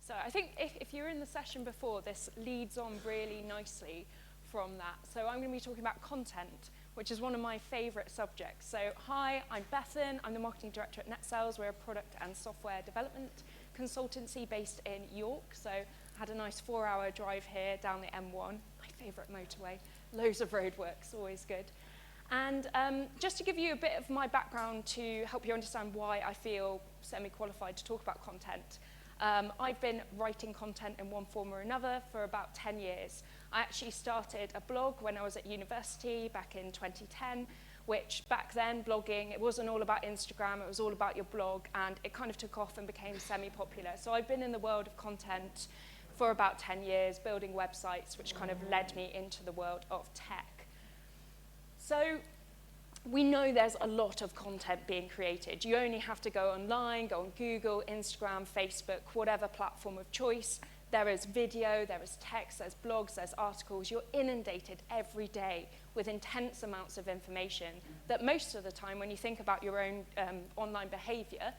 So I think if you were in the session before, this leads on really nicely from that. So I'm going to be talking about content, which is one of my favorite subjects. So hi, I'm Bethan. I'm the marketing director at Netsells. We're a product and software development consultancy based in York. So I had a nice 4-hour drive here down the M1, my favorite motorway. Loads of roadworks, always good. And just to give you a bit of my background to help you understand why I feel semi-qualified to talk about content. I've been writing content in one form or another for about 10 years. I actually started a blog when I was at university back in 2010, which back then, blogging, it wasn't all about Instagram, it was all about your blog, and it kind of took off and became semi-popular. So I've been in the world of content for about 10 years, building websites, which kind of led me into the world of tech. So we know there's a lot of content being created. You only have to go online, go on Google, Instagram, Facebook, whatever platform of choice. There is video, there is text, there's blogs, there's articles. You're inundated every day with intense amounts of information that most of the time, when you think about your own online behavior,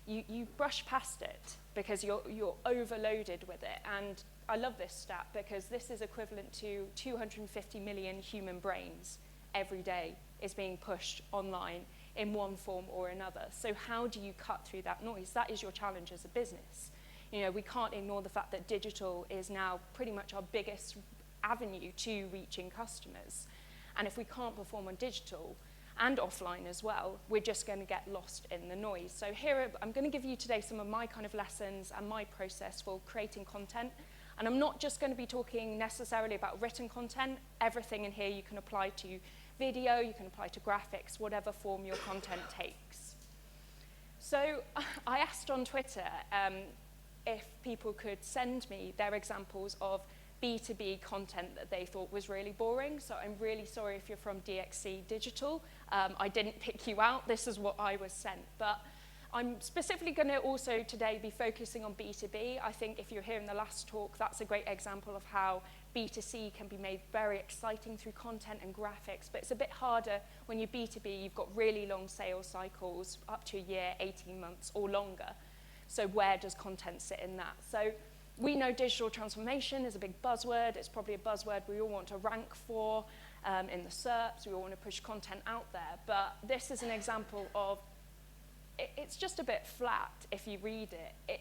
you brush past it because you're overloaded with it. And I love this stat because this is equivalent to 250 million human brains every day is being pushed online in one form or another. So how do you cut through that noise? That is your challenge as a business. You know, we can't ignore the fact that digital is now pretty much our biggest avenue to reaching customers. And if we can't perform on digital and offline as well, we're just going to get lost in the noise. So here, I'm going to give you today some of my kind of lessons and my process for creating content. And I'm not just going to be talking necessarily about written content. Everything in here you can apply to video, you can apply to graphics, whatever form your content takes. So I asked on Twitter if people could send me their examples of B2B content that they thought was really boring. So I'm really sorry if you're from DXC Digital. I didn't pick you out. This is what I was sent. But I'm specifically going to also today be focusing on B2B. I think if you're here in the last talk, that's a great example of how B2C can be made very exciting through content and graphics, but it's a bit harder when you're B2B. You've got really long sales cycles, up to a year, 18 months, or longer. So where does content sit in that? So we know digital transformation is a big buzzword. It's probably a buzzword we all want to rank for in the SERPs. We all want to push content out there. But this is an example of it's just a bit flat if you read it.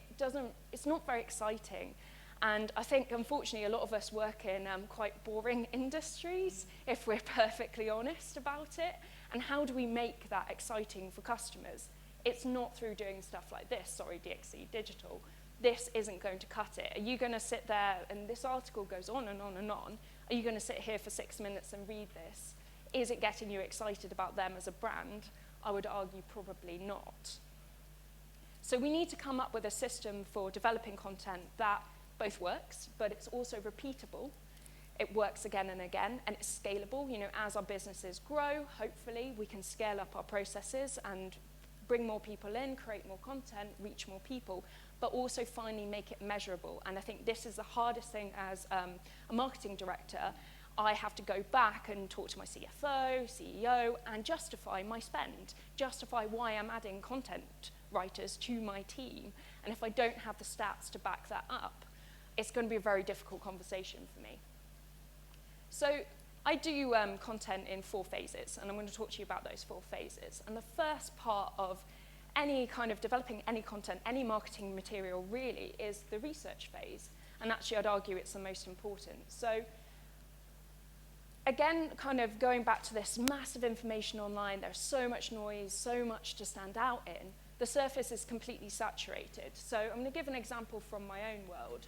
It's not very exciting. And I think, unfortunately, a lot of us work in quite boring industries, if we're perfectly honest about it. And how do we make that exciting for customers? It's not through doing stuff like this. Sorry, DXC Digital. This isn't going to cut it. Are you going to sit there, and this article goes on and on and on. Are you going to sit here for 6 minutes and read this? Is it getting you excited about them as a brand? I would argue probably not. So we need to come up with a system for developing content that both works, but it's also repeatable. It works again and again, and it's scalable. You know, as our businesses grow, hopefully we can scale up our processes and bring more people in, create more content, reach more people, but also finally make it measurable. And I think this is the hardest thing as a marketing director. I have to go back and talk to my CFO, CEO, and justify my spend, justify why I'm adding content writers to my team. And if I don't have the stats to back that up, it's going to be a very difficult conversation for me. So I do content in 4 phases, and I'm going to talk to you about those 4 phases. And the first part of any kind of developing any content, any marketing material really, is the research phase. And actually, I'd argue it's the most important. So again, kind of going back to this massive information online, there's so much noise, so much to stand out in. The surface is completely saturated. So I'm going to give an example from my own world.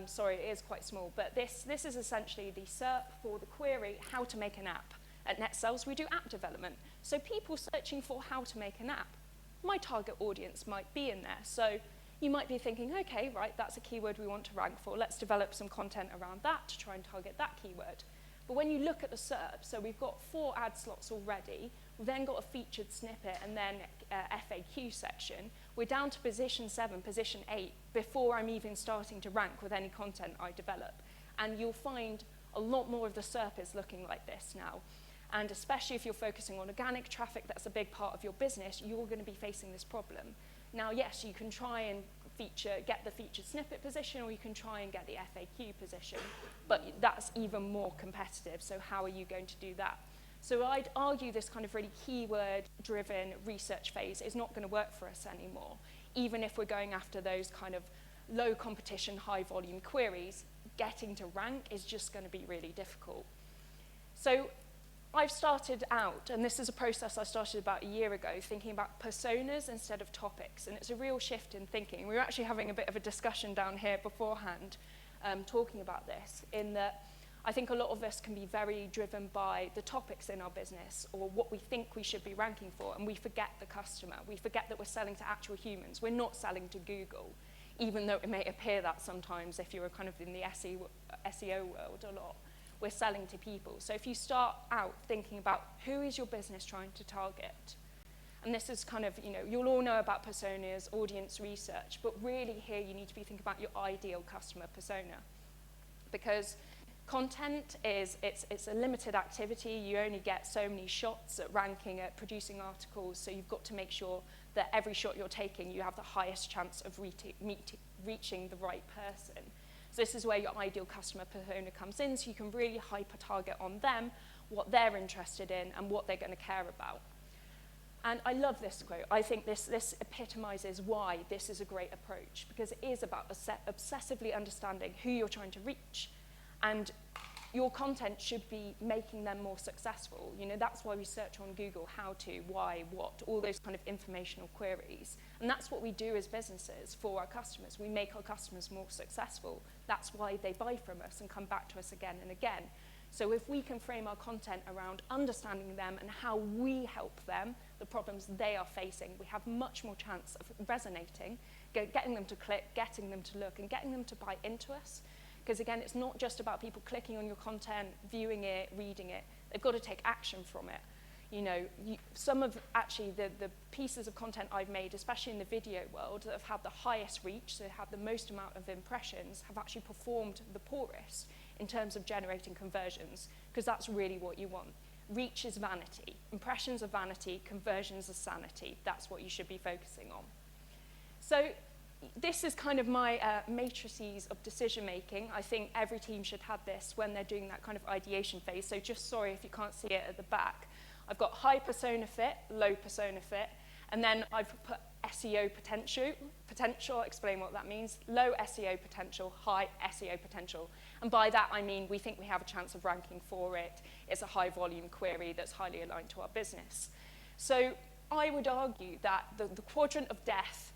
Sorry, it is quite small, but this is essentially the SERP for the query, how to make an app. At Netsells, we do app development. So people searching for how to make an app, my target audience might be in there. So you might be thinking, okay, right, that's a keyword we want to rank for. Let's develop some content around that to try and target that keyword. But when you look at the SERP, so we've got 4 ad slots already. We've then got a featured snippet and then FAQ section. We're down to position 7, position 8, before I'm even starting to rank with any content I develop. And you'll find a lot more of the SERP is looking like this now. And especially if you're focusing on organic traffic, that's a big part of your business, you're going to be facing this problem. Now, yes, you can try and get the featured snippet position, or you can try and get the FAQ position. But that's even more competitive, so how are you going to do that? So I'd argue this kind of really keyword-driven research phase is not going to work for us anymore, even if we're going after those kind of low competition, high volume queries. Getting to rank is just going to be really difficult. So I've started out, and this is a process I started about a year ago, thinking about personas instead of topics, and it's a real shift in thinking. We were actually having a bit of a discussion down here beforehand, talking about this, in that I think a lot of us can be very driven by the topics in our business or what we think we should be ranking for, and we forget the customer. We forget that we're selling to actual humans. We're not selling to Google, even though it may appear that sometimes if you're kind of in the SEO world a lot. We're selling to people. So if you start out thinking about who is your business trying to target, and this is kind of, you'll all know about personas, audience research, but really here you need to be thinking about your ideal customer persona. Because content it's a limited activity. You only get so many shots at ranking, at producing articles, so you've got to make sure that every shot you're taking, you have the highest chance of reaching the right person. So this is where your ideal customer persona comes in, so you can really hyper-target on them, what they're interested in, and what they're going to care about. And I love this quote. I think this epitomizes why this is a great approach, because it is about obsessively understanding who you're trying to reach, and your content should be making them more successful. That's why we search on Google how to, why, what, all those kind of informational queries. And that's what we do as businesses for our customers. We make our customers more successful. That's why they buy from us and come back to us again and again. So if we can frame our content around understanding them and how we help them, the problems they are facing, we have much more chance of resonating, getting them to click, getting them to look, and getting them to buy into us. Because again, it's not just about people clicking on your content, viewing it, reading it. They've got to take action from it. Some of actually the pieces of content I've made, especially in the video world, that have had the highest reach, so have the most amount of impressions, have actually performed the poorest in terms of generating conversions, because that's really what you want. Reach is vanity. Impressions are vanity. Conversions are sanity. That's what you should be focusing on. So this is kind of my matrices of decision making. I think every team should have this when they're doing that kind of ideation phase. So just sorry if you can't see it at the back. I've got high persona fit, low persona fit, and then I've put SEO potential, I'll explain what that means, low SEO potential, high SEO potential. And by that I mean we think we have a chance of ranking for it. It's a high volume query that's highly aligned to our business. So I would argue that the quadrant of death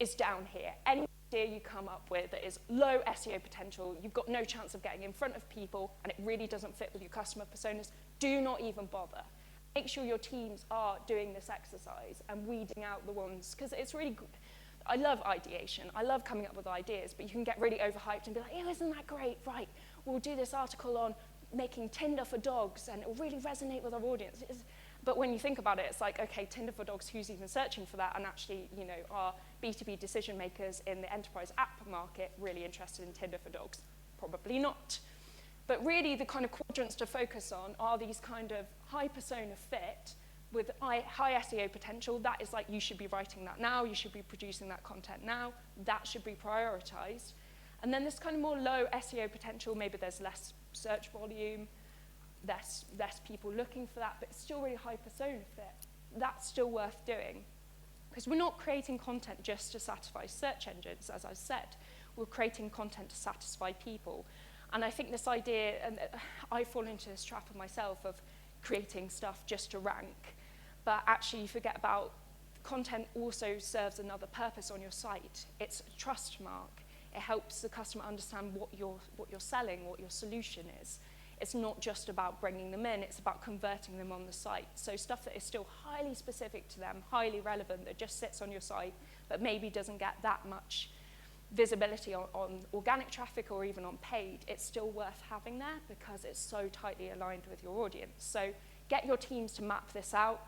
is down here. Any idea you come up with that is low SEO potential, you've got no chance of getting in front of people, and it really doesn't fit with your customer personas, do not even bother. Make sure your teams are doing this exercise and weeding out the ones, because it's really good. I love ideation. I love coming up with ideas, but you can get really overhyped and be like, oh, isn't that great? Right, we'll do this article on making Tinder for dogs, and it'll really resonate with our audience. But when you think about it, it's like, okay, Tinder for dogs, who's even searching for that? And actually, are B2B decision makers in the enterprise app market really interested in Tinder for dogs? Probably not. But really, the kind of quadrants to focus on are these kind of high persona fit with high SEO potential. That is like, you should be writing that now, you should be producing that content now, that should be prioritized. And then this kind of more low SEO potential, maybe there's less search volume, less people looking for that, but it's still really high persona fit. That's still worth doing. Because we're not creating content just to satisfy search engines, as I said. We're creating content to satisfy people. And I think this idea, and I fall into this trap of myself, of creating stuff just to rank. But actually you forget about content also serves another purpose on your site. It's a trust mark. It helps the customer understand what you're selling, what your solution is. It's not just about bringing them in, it's about converting them on the site. So stuff that is still highly specific to them, highly relevant, that just sits on your site, but maybe doesn't get that much visibility on organic traffic or even on paid, it's still worth having there because it's so tightly aligned with your audience. So get your teams to map this out.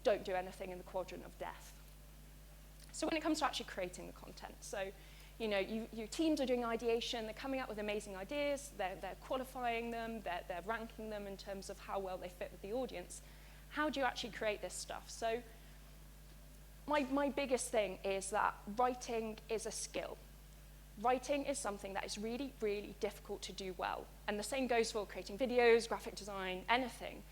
Don't do anything in the quadrant of death. So when it comes to actually creating the content, so your teams are doing ideation, they're coming up with amazing ideas, they're qualifying them, they're ranking them in terms of how well they fit with the audience. How do you actually create this stuff? So my biggest thing is that writing is a skill. Writing is something that is really, really difficult to do well. And the same goes for creating videos, graphic design, anything.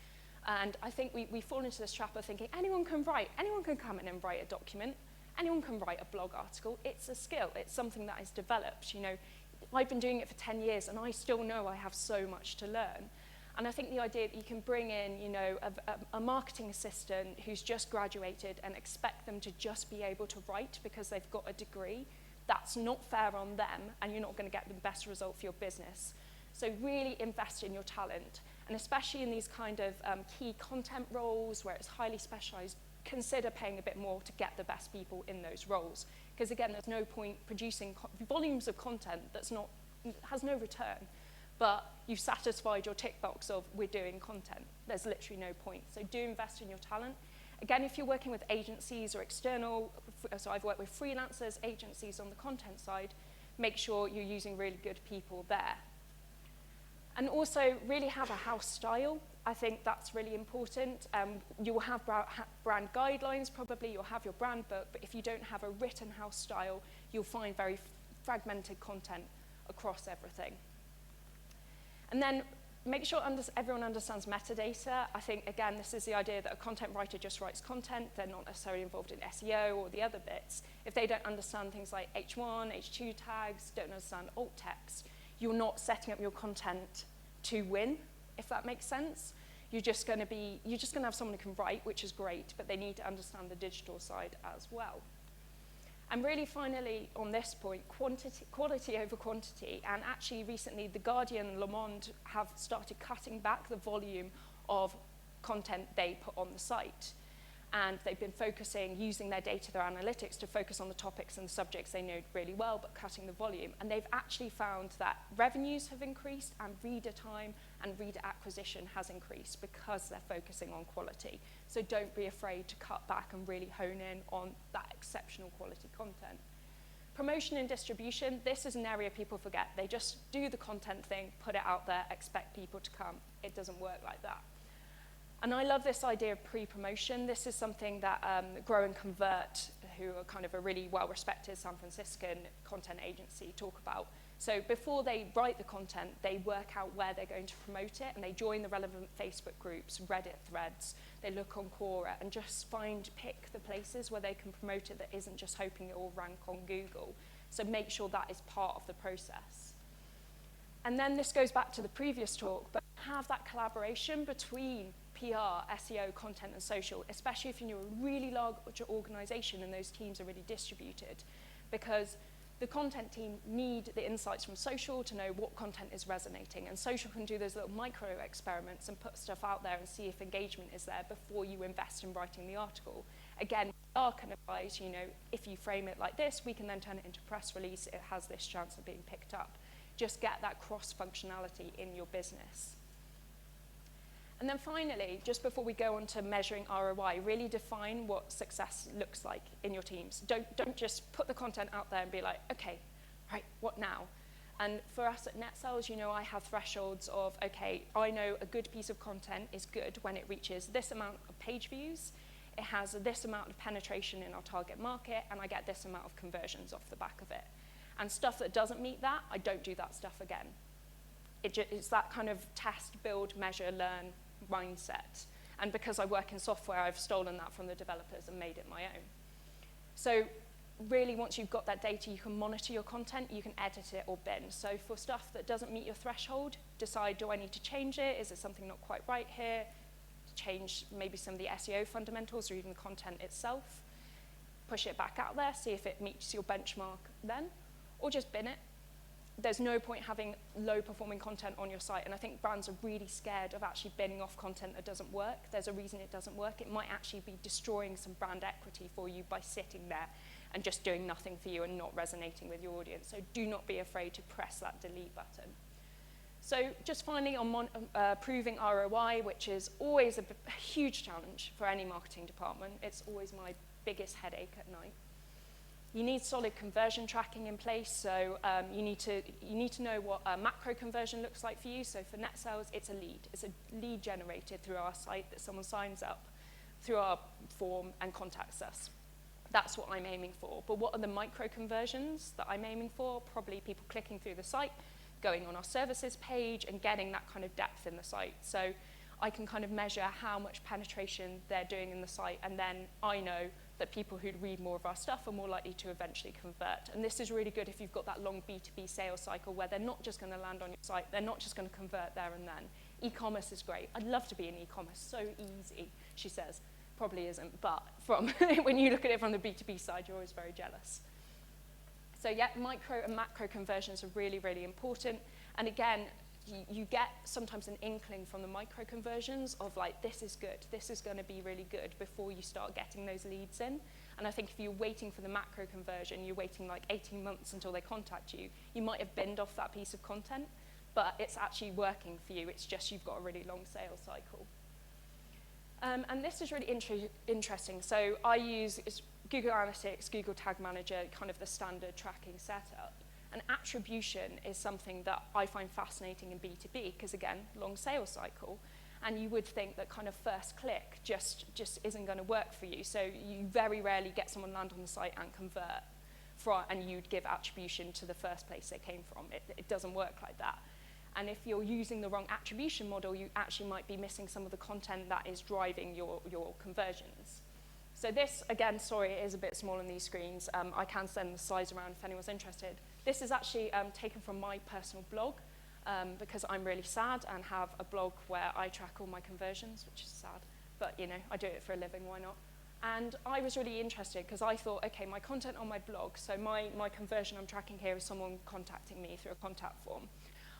And I think we fall into this trap of thinking anyone can write, anyone can come in and write a document, anyone can write a blog article. It's a skill, it's something that is developed. You know, I've been doing it for 10 years and I still know I have so much to learn. And I think the idea that you can bring in, you know, a marketing assistant who's just graduated and expect them to just be able to write because they've got a degree, that's not fair on them, and you're not going to get the best result for your business. So really invest in your talent, and especially in these kind of key content roles where it's highly specialized, consider paying a bit more to get the best people in those roles. Because again, there's no point producing volumes of content has no return, but you've satisfied your tick box of we're doing content. There's literally no point. So do invest in your talent. Again, if you're working with agencies or external, so I've worked with freelancers, agencies on the content side, make sure you're using really good people there. And also really have a house style. I think that's really important. You will have brand guidelines probably, you'll have your brand book, but if you don't have a written house style, you'll find very fragmented content across everything. And then make sure everyone understands metadata. I think, again, this is the idea that a content writer just writes content. They're not necessarily involved in SEO or the other bits. If they don't understand things like H1, H2 tags, don't understand alt text, you're not setting up your content to win, if that makes sense. You're just going to have someone who can write, which is great, but they need to understand the digital side as well. And really finally, on this point, quality over quantity. And actually recently, The Guardian and Le Monde have started cutting back the volume of content they put on the site. And they've been using their data, their analytics, to focus on the topics and the subjects they know really well, but cutting the volume. And they've actually found that revenues have increased and reader time and reader acquisition has increased because they're focusing on quality. So don't be afraid to cut back and really hone in on that exceptional quality content. Promotion and distribution, this is an area people forget. They just do the content thing, put it out there, expect people to come. It doesn't work like that. And I love this idea of pre-promotion. This is something that Grow and Convert, who are kind of a really well-respected San Franciscan content agency, talk about. So before they write the content, they work out where they're going to promote it, and they join the relevant Facebook groups, Reddit threads. They look on Quora and just pick the places where they can promote it that isn't just hoping it will rank on Google. So make sure that is part of the process. And then this goes back to the previous talk, but have that collaboration between PR, SEO, content, and social, especially if you're a really large organization and those teams are really distributed, because the content team need the insights from social to know what content is resonating, and social can do those little micro experiments and put stuff out there and see if engagement is there before you invest in writing the article. Again, PR can advise, you know, if you frame it like this, we can then turn it into a press release, it has this chance of being picked up. Just get that cross-functionality in your business. And then finally, just before we go on to measuring ROI, really define what success looks like in your teams. Don't just put the content out there and be like, okay, right, what now? And for us at Netsells, you know, I have thresholds of, okay, I know a good piece of content is good when it reaches this amount of page views, it has this amount of penetration in our target market, and I get this amount of conversions off the back of it. And stuff that doesn't meet that, I don't do that stuff again. It's that kind of test, build, measure, learn mindset. And because I work in software, I've stolen that from the developers and made it my own. So really, once you've got that data, you can monitor your content, you can edit it or bin. So for stuff that doesn't meet your threshold, decide, do I need to change it? Is there something not quite right here? Change maybe some of the SEO fundamentals or even the content itself. Push it back out there, see if it meets your benchmark then, or just bin it. There's no point having low-performing content on your site, and I think brands are really scared of actually binning off content that doesn't work. There's a reason it doesn't work. It might actually be destroying some brand equity for you by sitting there and just doing nothing for you and not resonating with your audience. So do not be afraid to press that delete button. So just finally on proving ROI, which is always a huge challenge for any marketing department. It's always my biggest headache at night. You need solid conversion tracking in place, so you need to know what a macro conversion looks like for you. So for Netsells, it's a lead. It's a lead generated through our site that someone signs up through our form and contacts us. That's what I'm aiming for. But what are the micro conversions that I'm aiming for? Probably people clicking through the site, going on our services page, and getting that kind of depth in the site. So I can kind of measure how much penetration they're doing in the site, and then I know that people who read more of our stuff are more likely to eventually convert. And this is really good if you've got that long B2B sales cycle where they're not just going to land on your site, they're not just going to convert there and then. E-commerce is great. I'd love to be in e-commerce, so easy, she says. Probably isn't, but from when you look at it from the B2B side, you're always very jealous. So yeah, micro and macro conversions are really, really important. And again, you get sometimes an inkling from the micro conversions of like, this is good, this is going to be really good before you start getting those leads in. And I think if you're waiting for the macro conversion, you're waiting like 18 months until they contact you, you might have binned off that piece of content, but it's actually working for you. It's just you've got a really long sales cycle. And this is really interesting. So I use Google Analytics, Google Tag Manager, kind of the standard tracking setup. And attribution is something that I find fascinating in B2B because, again, long sales cycle. And you would think that kind of first click just isn't going to work for you. So you very rarely get someone land on the site and convert, and you'd give attribution to the first place they came from. It doesn't work like that. And if you're using the wrong attribution model, you actually might be missing some of the content that is driving your conversions. So this, again, sorry, it is a bit small on these screens. I can send the slides around if anyone's interested. This is actually taken from my personal blog because I'm really sad and have a blog where I track all my conversions, which is sad. But, you know, I do it for a living, why not? And I was really interested because I thought, okay, my content on my blog, so my conversion I'm tracking here is someone contacting me through a contact form.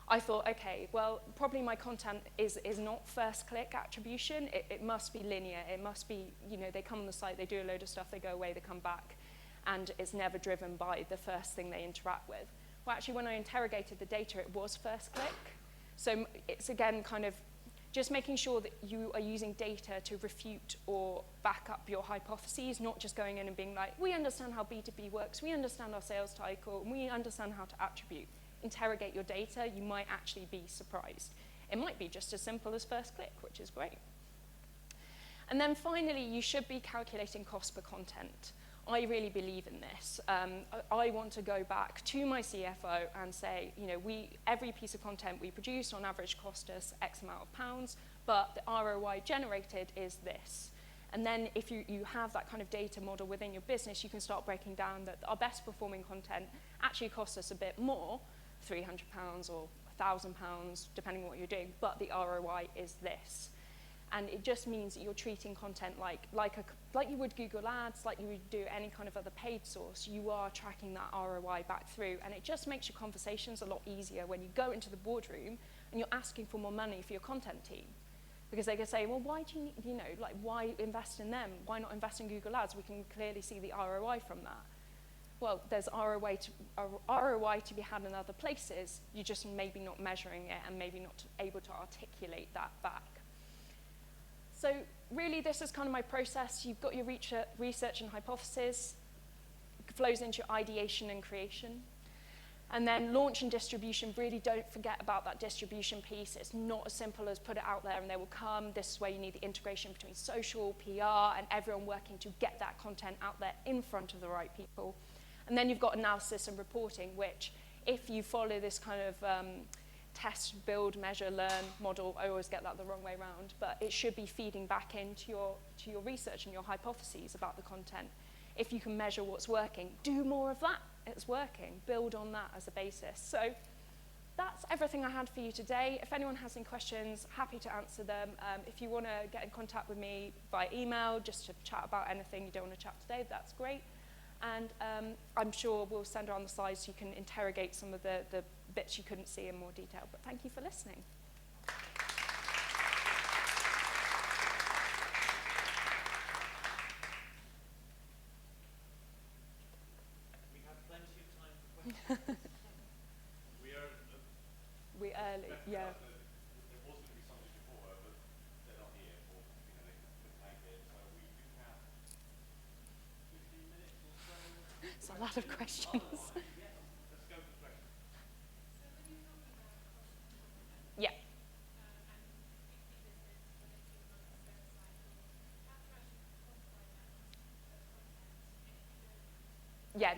I thought, okay, well, probably my content is not first click attribution. It must be linear. It must be, you know, they come on the site, they do a load of stuff, they go away, they come back, and it's never driven by the first thing they interact with. Well, actually, when I interrogated the data, it was first click. So it's, again, kind of just making sure that you are using data to refute or back up your hypotheses, not just going in and being like, we understand how B2B works, we understand our sales cycle, and we understand how to attribute. Interrogate your data, you might actually be surprised. It might be just as simple as first click, which is great. And then finally, you should be calculating cost per content. I really believe in this. I want to go back to my CFO and say, you know, every piece of content we produce on average cost us X amount of pounds, but the ROI generated is this. And then if you have that kind of data model within your business, you can start breaking down that our best performing content actually costs us a bit more, £300 or £1,000, depending on what you're doing, but the ROI is this. And it just means that you're treating content like you would Google Ads, like you would do any kind of other paid source. You are tracking that ROI back through, and it just makes your conversations a lot easier when you go into the boardroom and you're asking for more money for your content team. Because they can say, well, why do you need, you know, like, why invest in them? Why not invest in Google Ads? We can clearly see the ROI from that. Well, there's ROI to be had in other places. You're just maybe not measuring it and maybe not able to articulate that back. So really, this is kind of my process. You've got your research and hypothesis. It flows into your ideation and creation. And then launch and distribution, really don't forget about that distribution piece. It's not as simple as put it out there and they will come. This is where you need the integration between social, PR, and everyone working to get that content out there in front of the right people. And then you've got analysis and reporting, which if you follow this kind of test, build, measure, learn model, I always get that the wrong way around, but it should be feeding back into your research and your hypotheses about the content. If you can measure what's working, do more of that. It's working. Build on that as a basis. So that's everything I had for you today. If anyone has any questions, happy to answer them. If you want to get in contact with me by email, just to chat about anything you don't want to chat today, that's great. And I'm sure we'll send around the slides so you can interrogate some of the bits you couldn't see in more detail. But thank you for listening. We have plenty of time for questions. We're early, yeah. There was going to be something before, but they're not here, or they couldn't make it. So we do have 15 minutes or so. It's a lot of questions. Yeah, let's go for questions. Yeah. Yeah,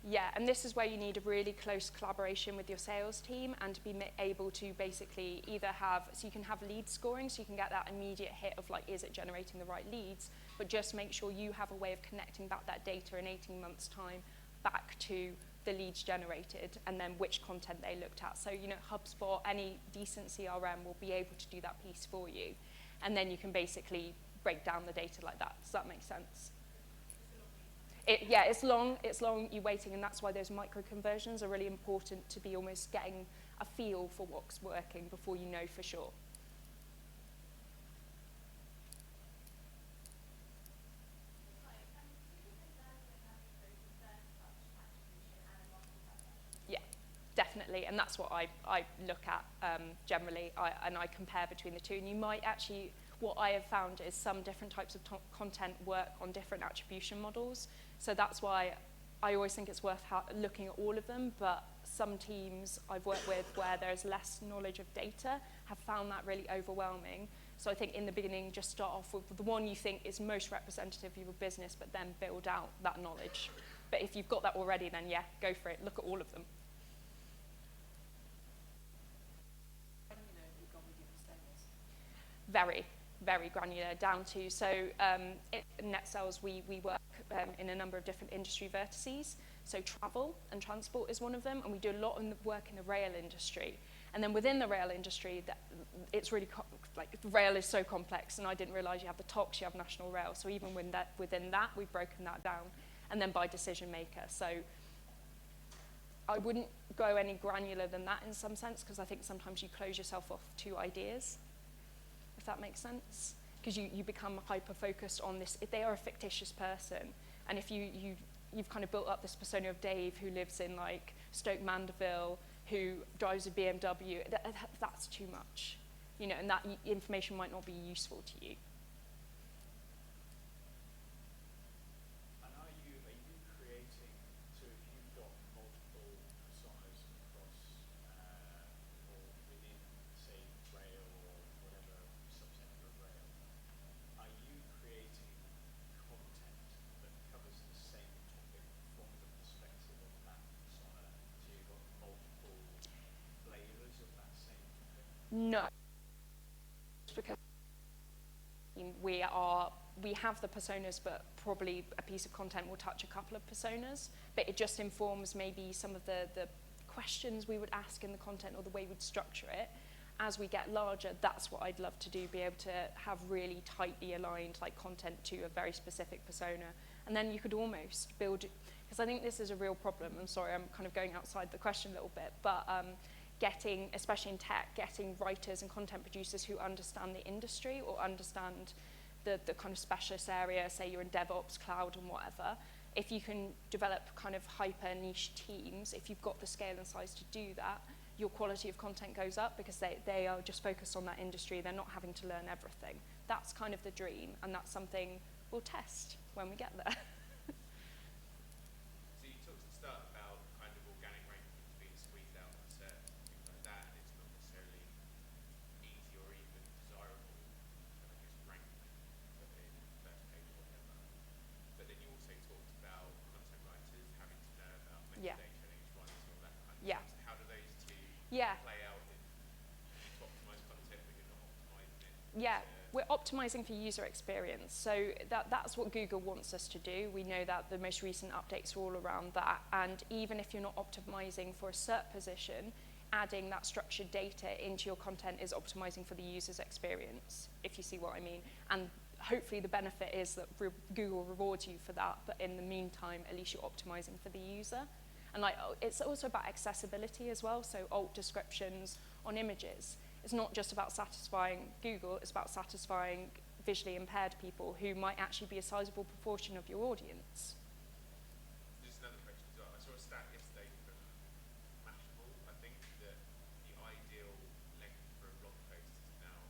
yeah, and this is where you need a really close collaboration with your sales team and to be able to basically either have, so you can have lead scoring, so you can get that immediate hit of like, is it generating the right leads, but just make sure you have a way of connecting back that data in 18 months' time back to the leads generated and then which content they looked at. So, you know, HubSpot, any decent CRM will be able to do that piece for you. And then you can basically break down the data like that. Does that make sense? Yeah, it's long, you're waiting, and that's why those micro conversions are really important to be almost getting a feel for what's working before you know for sure. Yeah, definitely, and that's what I look at generally, and I compare between the two, and you might actually, what I have found is some different types of content work on different attribution models. So that's why I always think it's worth looking at all of them, but some teams I've worked with where there's less knowledge of data have found that really overwhelming. So I think in the beginning, just start off with the one you think is most representative of your business, but then build out that knowledge. But if you've got that already, then yeah, go for it. Look at all of them. Very, very granular, down to, so at Netsells we work in a number of different industry vertices. So travel and transport is one of them, and we do a lot of work in the rail industry. And then within the rail industry, it's really, like, rail is so complex, and I didn't realize you have the TOCs, you have National Rail. So even within that, we've broken that down, and then by decision maker. So I wouldn't go any granular than that in some sense, because I think sometimes you close yourself off to ideas, if that makes sense. Because you become hyper-focused on this. If they are a fictitious person, and if you've kind of built up this persona of Dave who lives in like Stoke Mandeville, who drives a BMW, that's too much, you know, and that information might not be useful to you. And are you creating, so if you've got multiple personas across or within, say, rail or whatever subsector of rail, are you creating content that covers the same topic from the perspective of that persona? So you've got multiple flavors of that same topic? No, because we have the personas, but probably a piece of content will touch a couple of personas, but it just informs maybe some of the questions we would ask in the content or the way we'd structure it. As we get larger, that's what I'd love to do, be able to have really tightly aligned like content to a very specific persona. And then you could almost build, because I think this is a real problem. I'm sorry, I'm kind of going outside the question a little bit, but getting, especially in tech, getting writers and content producers who understand the industry or understand the kind of specialist area, say you're in DevOps, cloud and whatever, if you can develop kind of hyper niche teams, if you've got the scale and size to do that, your quality of content goes up because they are just focused on that industry. They're not having to learn everything. That's kind of the dream, and that's something we'll test when we get there. So you talked at the start about kind of organic rankings being squeezed out of search and things like that, and it's not necessarily easy or even desirable to, I guess, rank in first page or whatever. But then you also talked about content writers having to know about Yeah. metadata and H1s and all that kind of Yeah. stuff. So how do those two Yeah. play out if you need to optimize content but you're not optimizing it? Yeah, we're optimizing for user experience. So that's what Google wants us to do. We know that the most recent updates are all around that. And even if you're not optimizing for a SERP position, adding that structured data into your content is optimizing for the user's experience, if you see what I mean. And hopefully the benefit is that Google rewards you for that, but in the meantime, at least you're optimizing for the user. And like, it's also about accessibility as well, so alt descriptions on images. It's not just about satisfying Google, it's about satisfying visually impaired people who might actually be a sizable proportion of your audience. Just another question as well. I saw a stat yesterday from Mashable, I think, that the ideal length for a blog post is now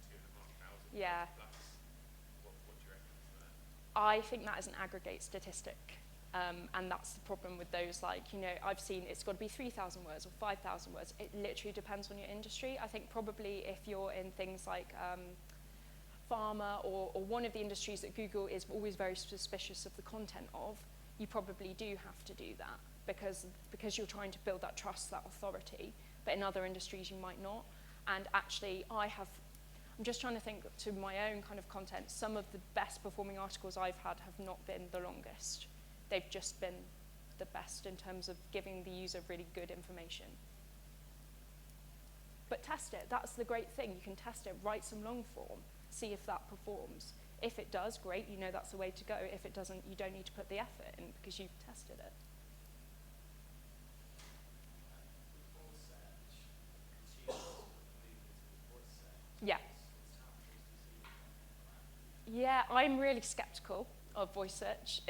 2,500 Yeah. plus. What do you reckon for that? I think that is an aggregate statistic. And that's the problem with those, like, you know, I've seen it's got to be 3,000 words or 5,000 words. It literally depends on your industry. I think probably if you're in things like pharma or one of the industries that Google is always very suspicious of the content of, you probably do have to do that because you're trying to build that trust, that authority. But in other industries, you might not. And actually, I'm just trying to think to my own kind of content. Some of the best performing articles I've had have not been the longest. They've just been the best in terms of giving the user really good information. But test it. That's the great thing. You can test it. Write some long form. See if that performs. If it does, great. You know that's the way to go. If it doesn't, you don't need to put the effort in because you've tested it. Yeah. Yeah, I'm really skeptical of voice search,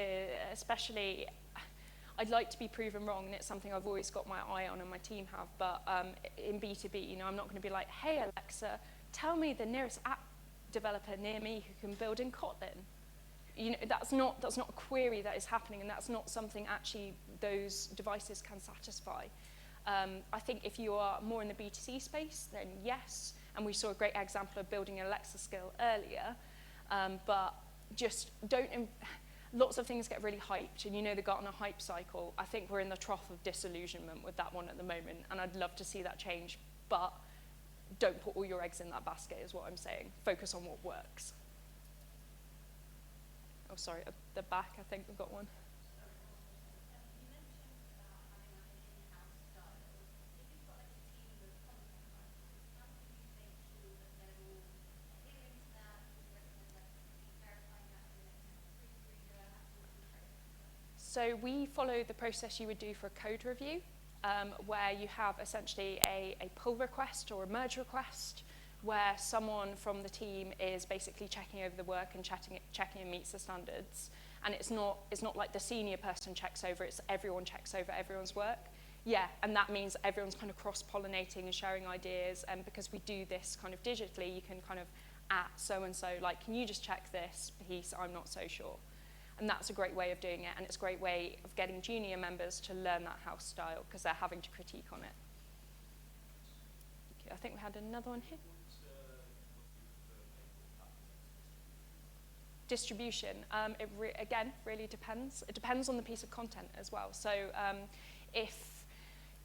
especially I'd like to be proven wrong, and it's something I've always got my eye on and my team have, but in B2B, you know, I'm not going to be like, hey Alexa, tell me the nearest app developer near me who can build in Kotlin. You know, that's not a query that is happening, and that's not something actually those devices can satisfy. I think if you are more in the B2C space, then yes, and we saw a great example of building an Alexa skill earlier, but just don't, lots of things get really hyped, and you know the Gartner hype cycle. I think we're in the trough of disillusionment with that one at the moment, and I'd love to see that change, but don't put all your eggs in that basket is what I'm saying. Focus on what works. Oh, sorry, at the back, I think we've got one. So we follow the process you would do for a code review, where you have essentially a pull request or a merge request, where someone from the team is basically checking over the work and checking it meets the standards. And it's not like the senior person checks over, it's everyone checks over everyone's work. Yeah, and that means everyone's kind of cross-pollinating and sharing ideas, and because we do this kind of digitally, you can kind of at so-and-so, like, can you just check this piece, I'm not so sure. And that's a great way of doing it, and it's a great way of getting junior members to learn that house style, because they're having to critique on it. Okay, I think we had another one here. Distribution, again, really depends. It depends on the piece of content as well. So if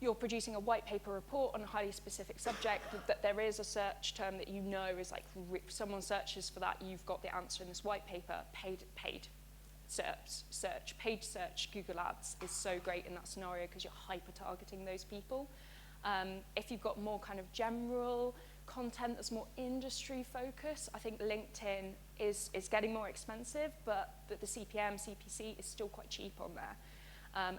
you're producing a white paper report on a highly specific subject, that there is a search term that you know is like, someone searches for that, you've got the answer in this white paper, paid search, Google Ads is so great in that scenario because you're hyper-targeting those people. If you've got more kind of general content that's more industry focused, I think LinkedIn is getting more expensive, but the CPM, CPC is still quite cheap on there.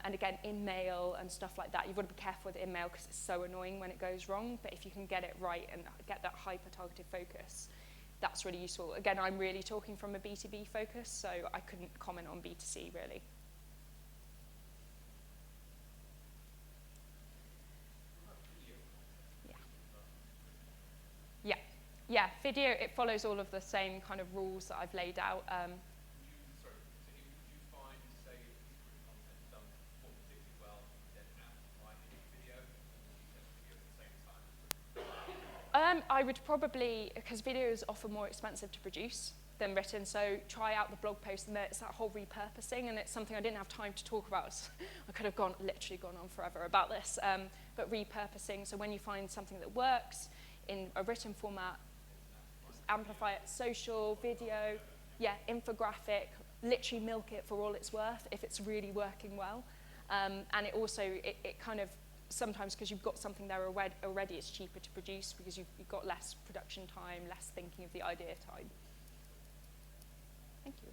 And again, in-mail and stuff like that, you've got to be careful with in-mail because it's so annoying when it goes wrong, but if you can get it right and get that hyper-targeted focus, that's really useful. Again, I'm really talking from a B2B focus, so I couldn't comment on B2C really. Yeah, video, it follows all of the same kind of rules that I've laid out. Would you find, say, if you've written content done particularly well, then amplify the video, or would you test video at the same time? I would probably, because video is often more expensive to produce than written, so try out the blog post, and it's that whole repurposing, and it's something I didn't have time to talk about. I could have literally gone on forever about this, but repurposing, so when you find something that works in a written format, amplify it, social, video, yeah, infographic, literally milk it for all it's worth if it's really working well. And it also, it kind of, sometimes because you've got something there already, it's cheaper to produce because you've got less production time, less thinking of the idea time. Thank you.